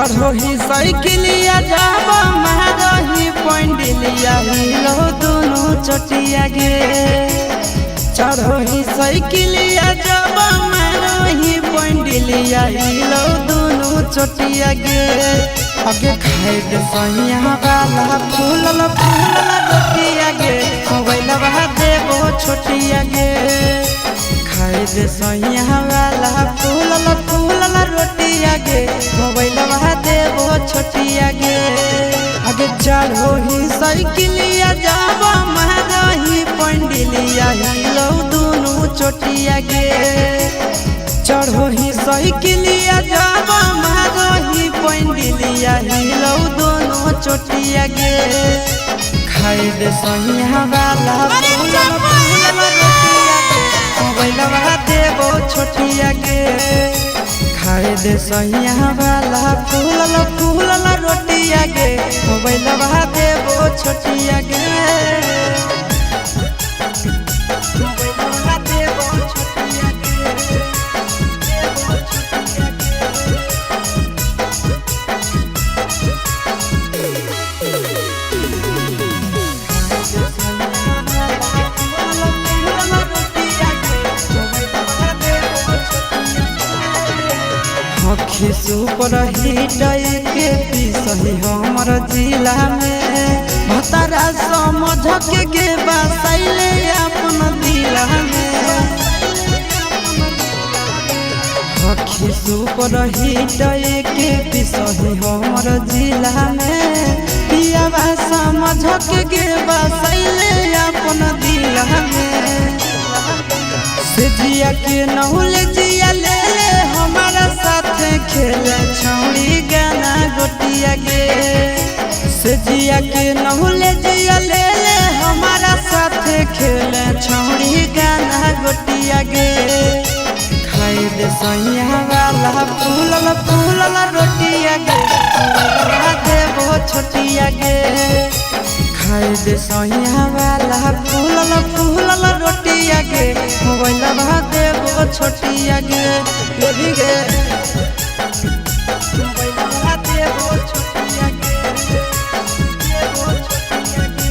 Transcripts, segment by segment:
चढ़ो ही साइकिलिया जाब मारही पंडिलिया हिलो दोनों चटिया गे। चढ़ो ही साइकिलिया जाब मारही पंडिलिया हिलो दोनों चटिया गे। आगे खाए दे सैया वाला फूलल फूलल रोटिया गे। मोबाइल बहा देबो छोटिया गे। खाए दे सैया वाला फूलल फूलल रोटिया गे। मोबाइल बहा देबो छोटिया गे। आगे चढ़ो ही साइकिलिया जाब मारही पंडिलिया हिलो दोनों चटिया गे। चढ़ो ही साइकिलिया जाब मारही पंडिलिया हिलो दोनों चटिया गे। खाए दे सैया वाला फूलल फूलल रोटिया गे। मोबाइल बहा देबो छोटिया गे। खाए दे सैया वाला फूलल फूलल रोटिया गे। मोबाइल बहा देबो छोटिया गे। सुपर हिट के पिसही हमर जिला में भतारा समझ के गे बसैले अपन दिला में। हखी सुपर हिट के पिसही हमर जिला में पियावा समझ के गे बसैले अपन दिला में। से जिया के नहुल जिया ले ले हमारा साथ खेले छौड़ी गाना गोटिया गे। से जिया के नहुल जिया ले ले हमारा साथ खेले छौड़ी गाना गोटिया गे। खाए दे सैया वाला फूलल फूलल रोटिया गे। मोबाइल देबो छोटिया गे। खाए दे सैया वाला फूलल फूलल रोटिया गे। मोबाइल बहा देबो छोटिया गे। ले भी गे मोबाइल बहा देबो छोटिया गे। देबो छोटिया गे।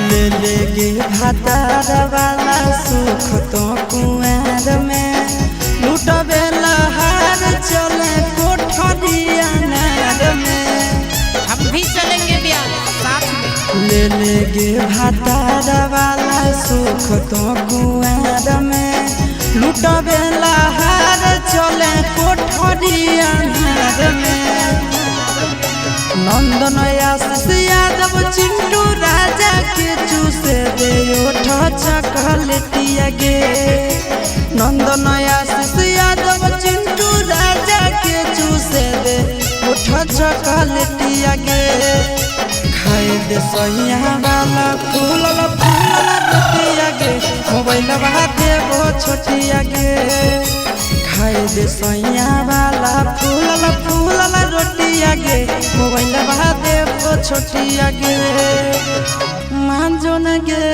ले ले गे भातार वाला सुख तो कुआर में लुटबे लहार चले कोठरिया नार में। हम भी चलेंगे ब्याह साथ में। ले ले गे भातार वाला सुख तो कुआर में लुटबे लहार चले कोठरिया नार में। नंदन आशीष यादव चिंटू राजा के चूसे दे ओठ चॉकलेटिया गे। नंदन आशीष यादव चिंटू राजा के चूसे दे ओठ चॉकलेटिया गे। खाए दे सैया वाला फूलल फूलल रोटिया गे। मोबाइल बहा देबो छोटिया गे। खाए दे सैया वाला फूलल फूलल रोटिया गे। मोबाइल बहा देबो छोटिया गे। मान जो न गे।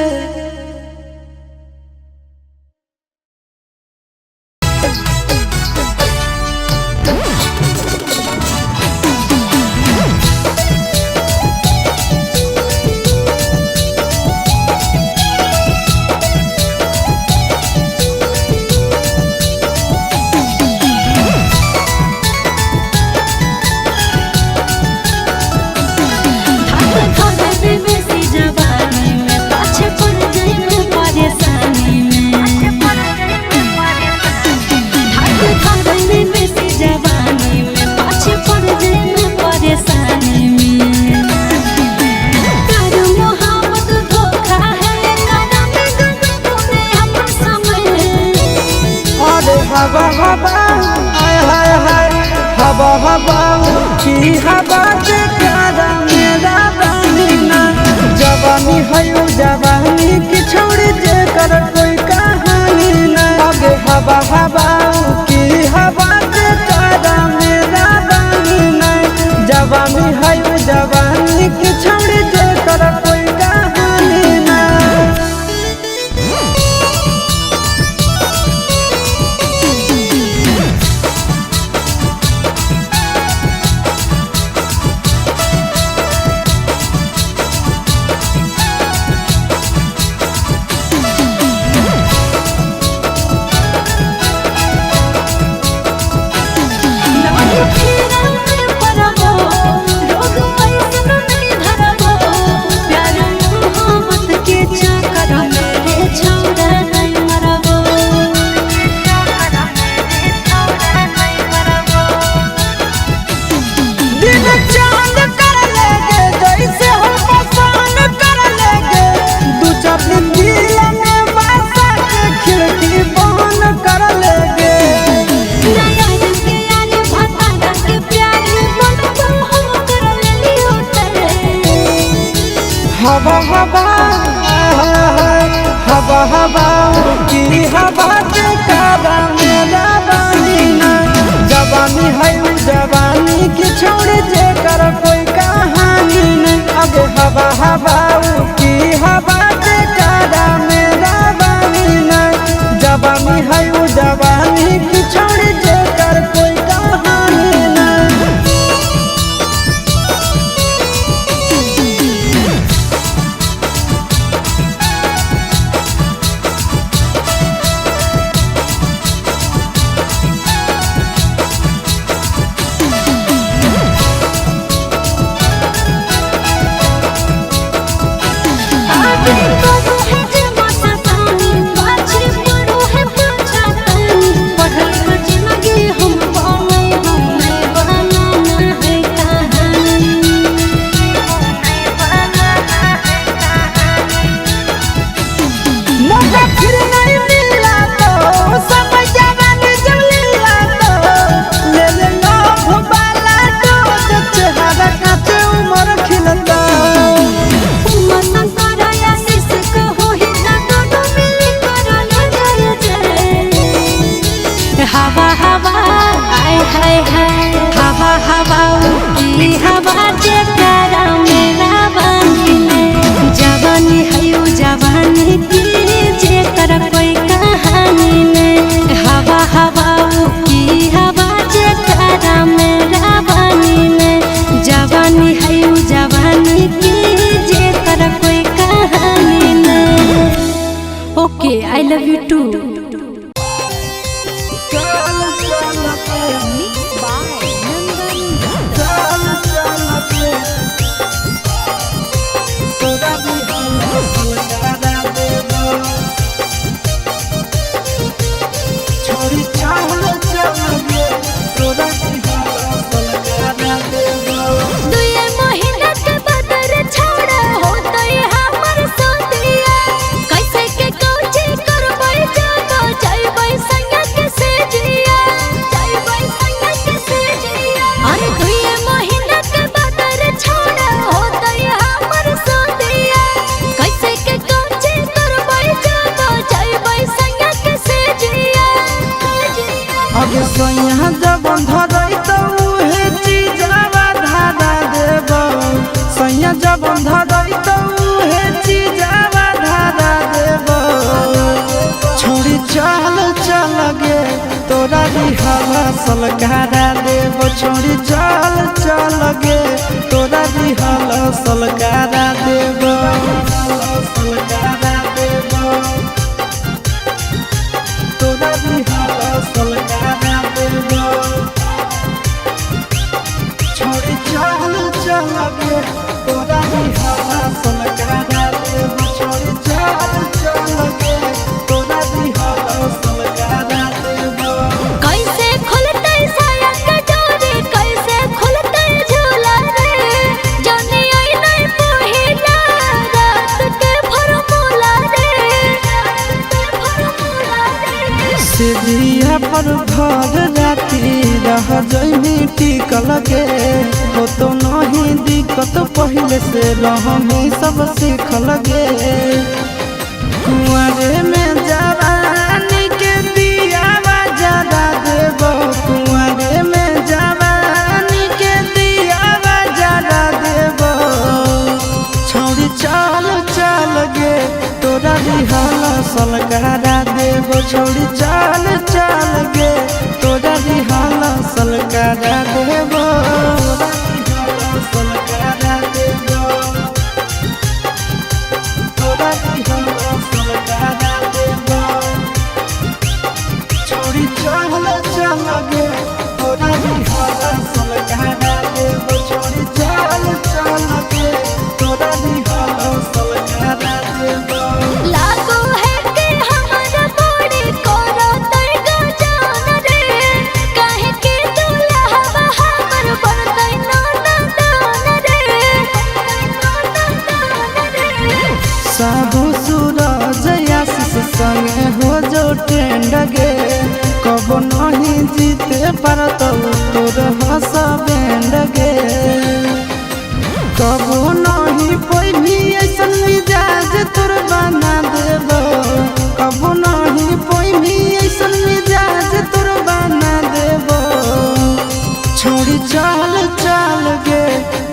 हवा हवा हाय हाय हाय हवा हवा की हवा से प्यारा मेरा बहिना। जवानी है जवानी की छोड़ी जे कर कोई कहानी ना। आगे हवा हवा की हवा से प्यारा मेरा बहिना। जवानी okay I love you too. सोया जब धरई तो उहे चीजवा धारा देब, सोया जब धरई तो उहे चीजवा धारा देब। छोड़ी चल चल गे तोरा रिहवा सलकारा देब, छोड़ी चल चल गे तोरा रिहवा सलकारा देब, सलकारा देब तोरा रिहवा सलकारा। छोड़ी चल चल गे तोरा रिहवा सलकारा देब, छोड़ी चल चल गे तोरा रिहवा सलकारा देब। कैसे खुलते साया के डोरी, कैसे खुलते झूला रे, जाने आई नहीं पहिला रात के फॉर्मूला रे, सिधिया पर घर राती रह जइमी टिकल गे, हो तो नहीं दिक्कत पहले से रहमी सब सीखल गे। कुंवारे में जवानी के दियावा जरा देब, कुंवारे में जवानी के दियावा जरा देब। छोड़ी चल चल गे तोरा रिहवा सलकारा देब, छोड़ी चल चल गे तोरा रिहवा सलकारा देब, सलकारा देब तोरा रिहवा सलकारा देब। छोड़ी चल चल गे तोरा रिहवा सलकारा देब, छोड़ी चल चल गे तोरा रिहवा सलकारा देब। लागो है कि हमारा बॉडी कोरा तड़का जान रे, काहे के दूल्हा हमर बनतै नाना दान रे, साबु सूरज आशीष संगे हो जो ट्रेंड गे, कबो नहीं जीते पारत तोर हंस बैंड गे। कबो नहीं कोई भी ऐसन मिजाज तोर बना देब, कबो नहीं कोई भी ऐसन मिजाज तोर बना देब। छोड़ी चल चल गे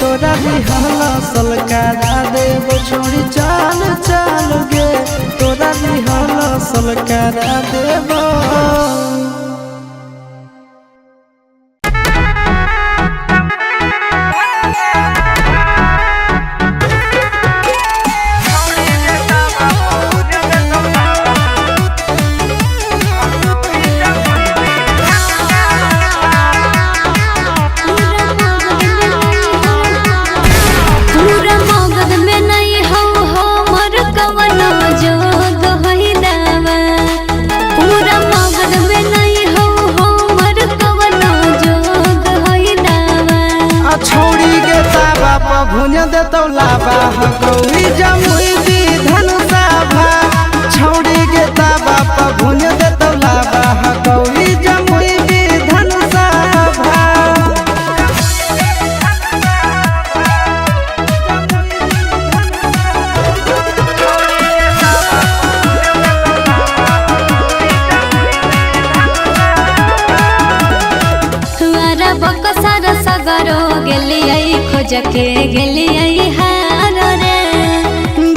तोरा रिहवा सलकारा देब, छोड़ी चल चल गे तोरा रिहवा सलकारा देब। पूरा मगध में नहीं हो हमर कवनो जोग होई दावा, पूरा मगध में नहीं हो हमर कवनो जोग होई दावा। छोड़ी गे ताबा पर भुज देतौ लाबा गौरी जमुई दी धनुषा भा, छोड़ी गे ताबा पर भुज देतौ लाबा गौरी जमुई दी धनुषा भा। तुआरा बकसर सगरो गेलियै खोज के गेलियै हार रे,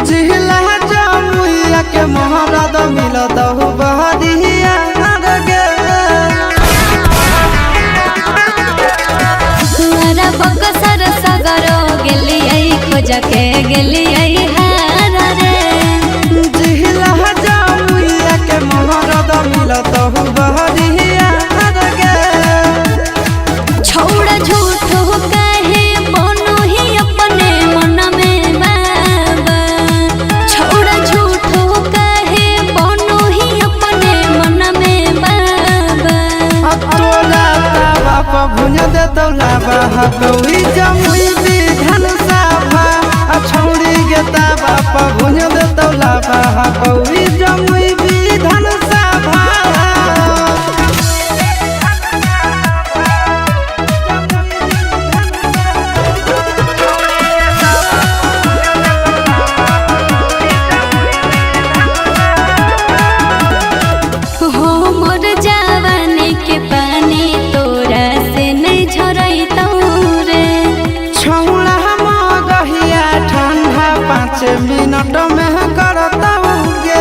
जिहला जमुइया के महाराज मिलत हो बहरिया गे। तुआरा बकसर सगरो गेलियै खोज के गेलियै हार रे, जिहला जमुइया दे तौलाबा हकौई जमुई विधान सभा छौड़ी गे ताबा पहुँच दे तौलाबा हकौई जमुई विधान सभा मिनट में करतौगे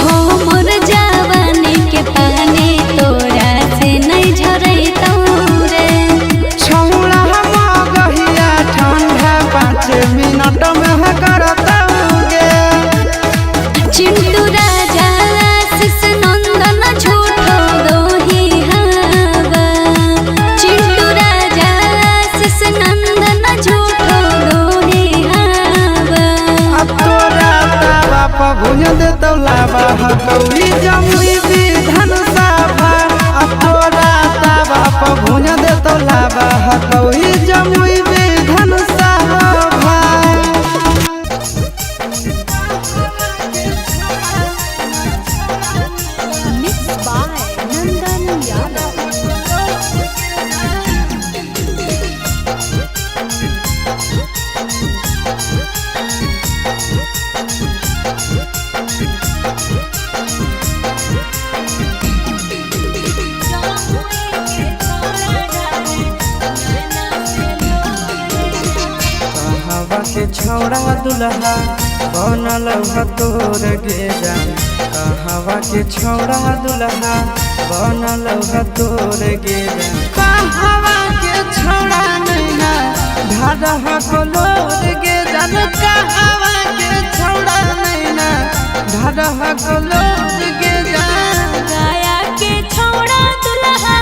हो मोर जवानी के पानी तोरा से नहीं झरैतौ रे छौड़ा मगहिया ठंडा 5 मिनट में करतौगे चिंटू राजा आशीष नंदन झूठो दोही हवा चिंटू राजा आशीष नंदन झूठो दोही हवा तोरा ताबा पहुँच दे तौलाबा हकौई जमुई विधान सभा तोरा ताबा पहुँच दे तौलाबा हकौई जमुई विधान सभा मिक्स बाय नंदन यादव कहवा के छौड़ा दुल्हा बनल तोर गे जान कहवा के छौड़ा दुल्हा बनल तोर गे जान कहवा के छौड़ा नैना ढाढह कोलोर गे जान कहवा के छौड़ा नैना ढाढह कोलोर गे जान गाया के छौड़ा दुल्हा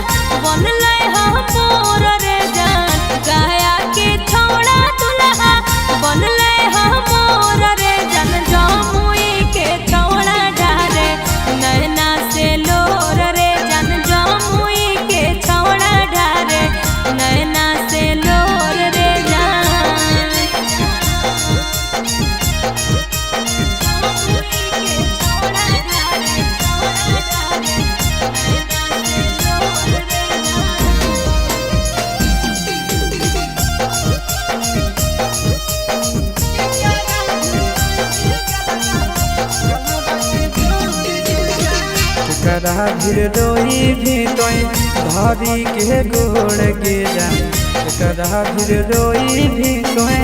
बनलै मोर रे जान गाया के छौड़ा दुल्हा बनलै मोर रे जान जमुई के छौड़ा ढारे नैना से लोर रे जान जमुई के छौड़ा ढारे नैना से लोर रे जान करा भीर रोई भी तोई धरी के गोड़ गे जान करा भीर रोई भी तोई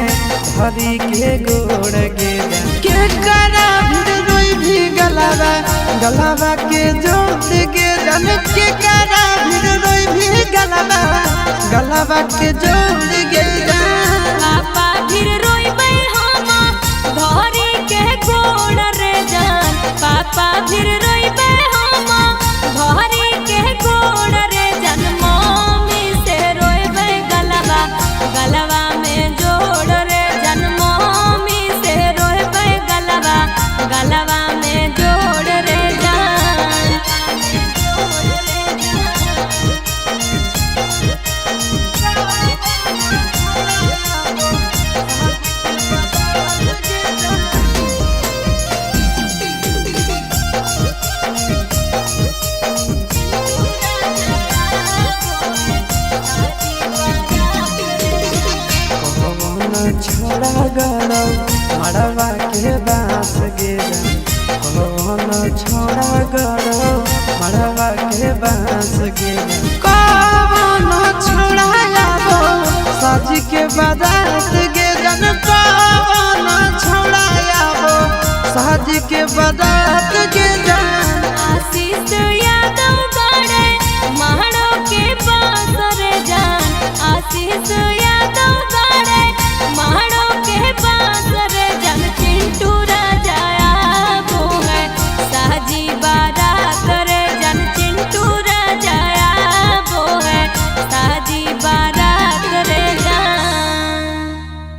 धरी के गोड़ गे जान के करा भीर रोई भी गलावा के जोड़ गे जान के करा भीर रोई भी गलावा के जोड़ गे जान पापा फिर रोइबै हम धरी के गोड़ रे जान पापा फिर रोइबै हम धरी के गोड़ रे जान मम्मी से रोइबै गलवा में जोड़ रे जान मम्मी से रोइबै गलवा में जोड़ रे जान छोड़ा गड़ौ मड़वा के बांस गे कौन छोड़ा गड़ौ मड़वा के बांस गे कौन छोड़ा आबो सज के बारात गे जन कौन छोड़ा आबो सज के बारात गे